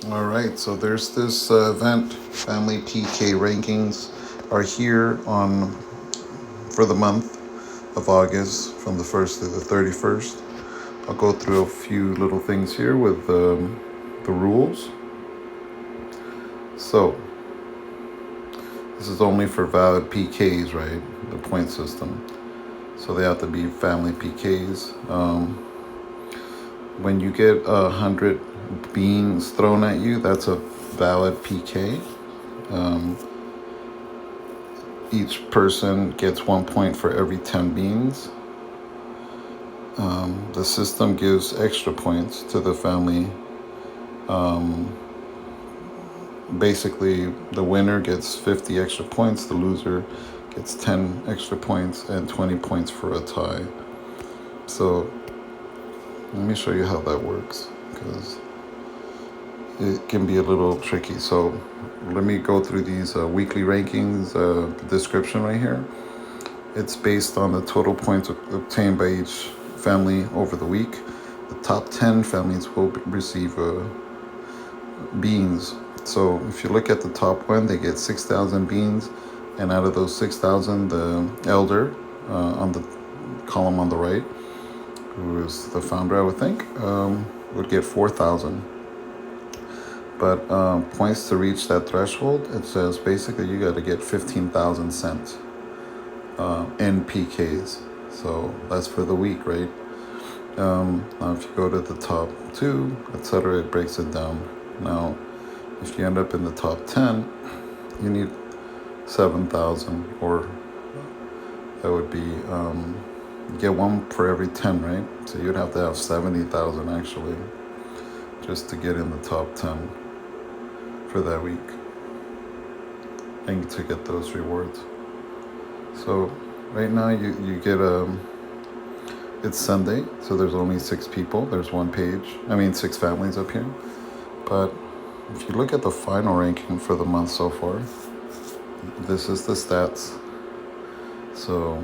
All right, so there's this event. Family PK rankings are here on for the month of August from the 1st to the 31st. I'll go through a few little things here with the rules. So, this is only for valid PKs, right? The point system. So they have to be family PKs. When you get 100 beans thrown at you, that's a valid PK. Um, each person gets 1 point for every 10 beans. The system gives extra points to the family. Basically, the winner gets 50 extra points, the loser gets 10 extra points, and 20 points for a tie. So, let me show you how that works, because it can be a little tricky. So, let me go through these weekly rankings description right here. It's based on the total points obtained by each family over the week. The top 10 families will receive beans. So if you look at the top one, they get 6,000 beans, and out of those 6,000, the elder on the column on the right, who is the founder, I would think, would get 4,000. But points to reach that threshold, it says basically you got to get 15,000 cents in PKs. So that's for the week, right? Now, if you go to the top two, etc., it breaks it down. Now, if you end up in the top 10, you need 7,000, or that would be, you get one for every 10, right? So you'd have to have 70,000 actually, just to get in the top 10 for that week and to get those rewards. So right now you get it's Sunday, so there's only 6 people. There's 6 families up here. But if you look at the final ranking for the month so far, this is the stats. So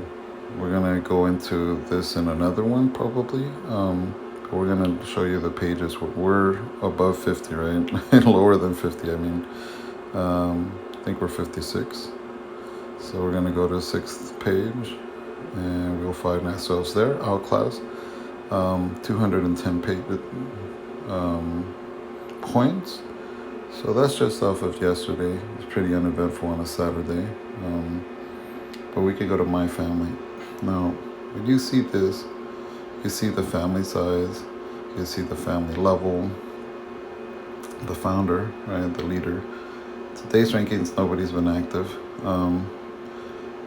we're gonna go into this in another one probably. We're gonna show you the pages. We're above 50, right? Lower than 50. I think we're 56. So we're gonna go to the 6th page, and we'll find ourselves there. Our class, 210 points. So that's just off of yesterday. It's pretty uneventful on a Saturday. But we could go to my family. Now, when you see this, you see the family size, you see the family level, the founder, right, the leader. Today's rankings, nobody's been active.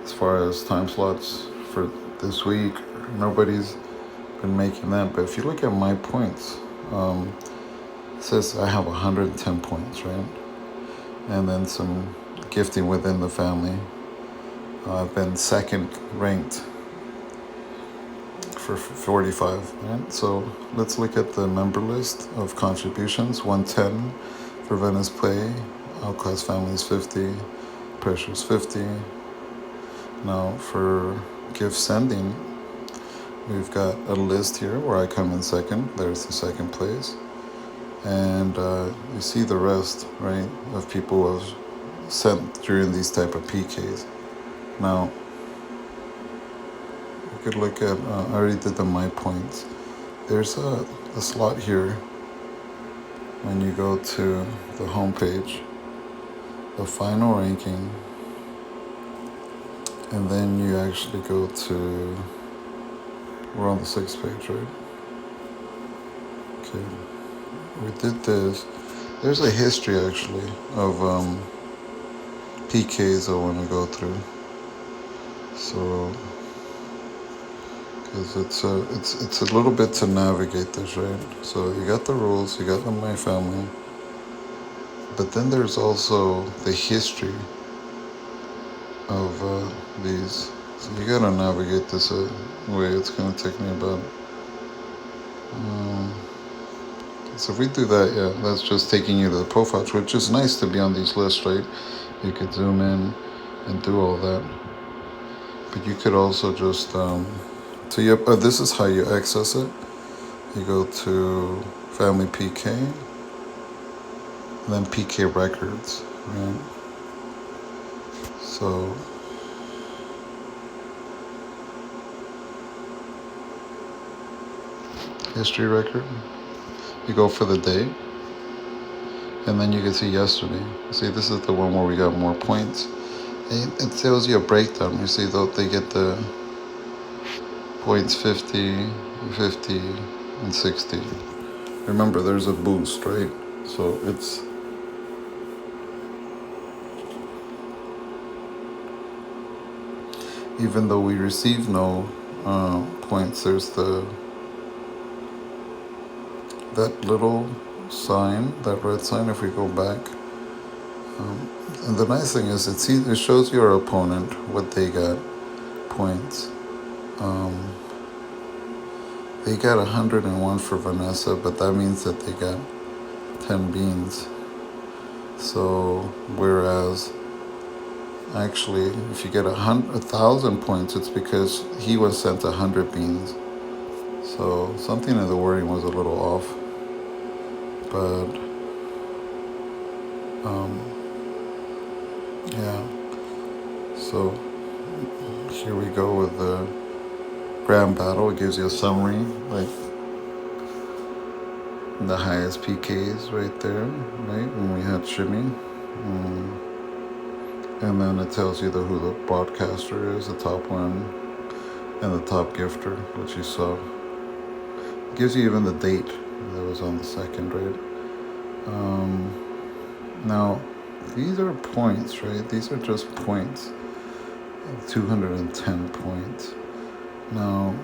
As far as time slots for this week, nobody's been making that. But if you look at my points, it says I have 110 points, right? And then some gifting within the family. I've been second ranked for 45, right? So let's look at the member list of contributions. 110 for Venice Play, Outclass Families 50, Pressures 50. Now for gift sending, we've got a list here where I come in second. There's the second place. And you see the rest, right, of people who have sent during these type of PKs. Now, you could look at, I already did the my points. There's a slot here when you go to the home page, the final ranking, and then you actually go to, we're on the 6th page, right? Okay, we did this. There's a history actually of PKs I want to go through. So, because it's a little bit to navigate this, right? So you got the rules, you got the my family, but then there's also the history of these. So you gotta navigate this way. It's gonna take me about. So if we do that, yeah, that's just taking you to the profiles, which is nice to be on these lists, right? You could zoom in and do all that. But you could also just, this is how you access it. You go to Family PK, And then PK records, right? So history record, you go for the day, and then you can see yesterday. See, this is the one where we got more points. It tells you a breakdown. You see, though, they get the points 50, 50, and 60. Remember, there's a boost, right? So it's even though we receive no points, there's that little sign, that red sign. If we go back, and the nice thing is it shows your opponent what they got points. They got 101 for Vanessa, but that means that they got 10 beans. So whereas actually, if you get 1,000 points, it's because he was sent 100 beans. So something in the wording was a little off, but yeah. So here we go with the grand battle. It gives you a summary, like the highest PKs right there, right? When we had Shimmy. And then it tells you who the broadcaster is, the top one, and the top gifter, which you saw. It gives you even the date that was on the second, right? Now, these are points, right? These are just points. 210 points. Now,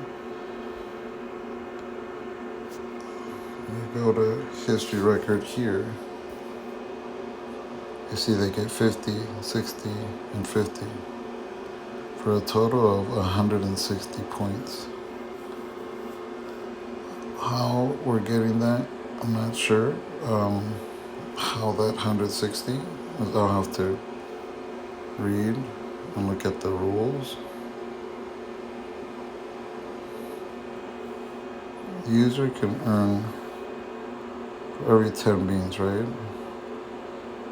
you go to history record here. You see they get 50, 60, and 50 for a total of 160 points. How we're getting that, I'm not sure. How that 160, I'll have to read and look at the rules. The user can earn for every 10 beans, right?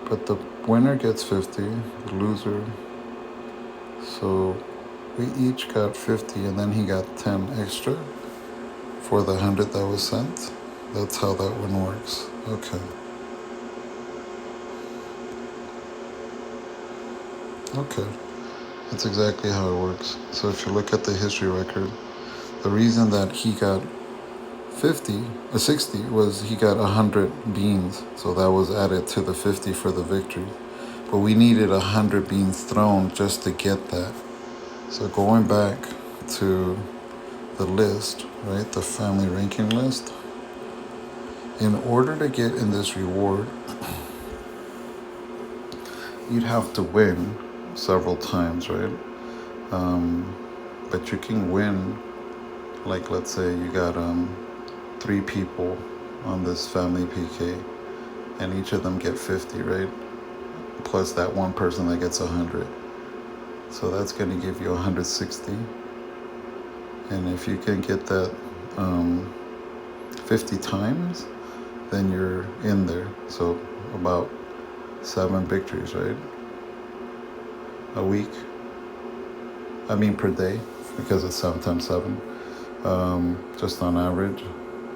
But the winner gets 50, the loser. So we each got 50, and then he got 10 extra for the 100 that was sent. That's how that one works. Okay. Okay. That's exactly how it works. So if you look at the history record, the reason that he got 60 was he got 100 beans. So that was added to the 50 for the victory. But we needed 100 beans thrown just to get that. So going back to the list, right, the family ranking list, in order to get in this reward, you'd have to win several times, right? But you can win, like let's say you got 3 people on this family PK, and each of them get 50, right? Plus that one person that gets 100. So that's going to give you 160. And if you can get that 50 times, then you're in there. So about 7 victories, right? A week. I mean per day, because it's 7 times 7. Just on average.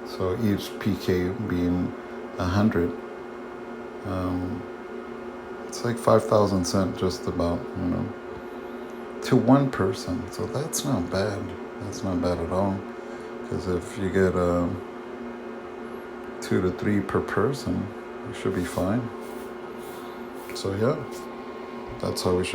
So each PK being 100. It's like 5,000 cents just about, to one person. So that's not bad. That's not bad at all. Because if you get 2 to 3 per person, you should be fine. So yeah, that's how we should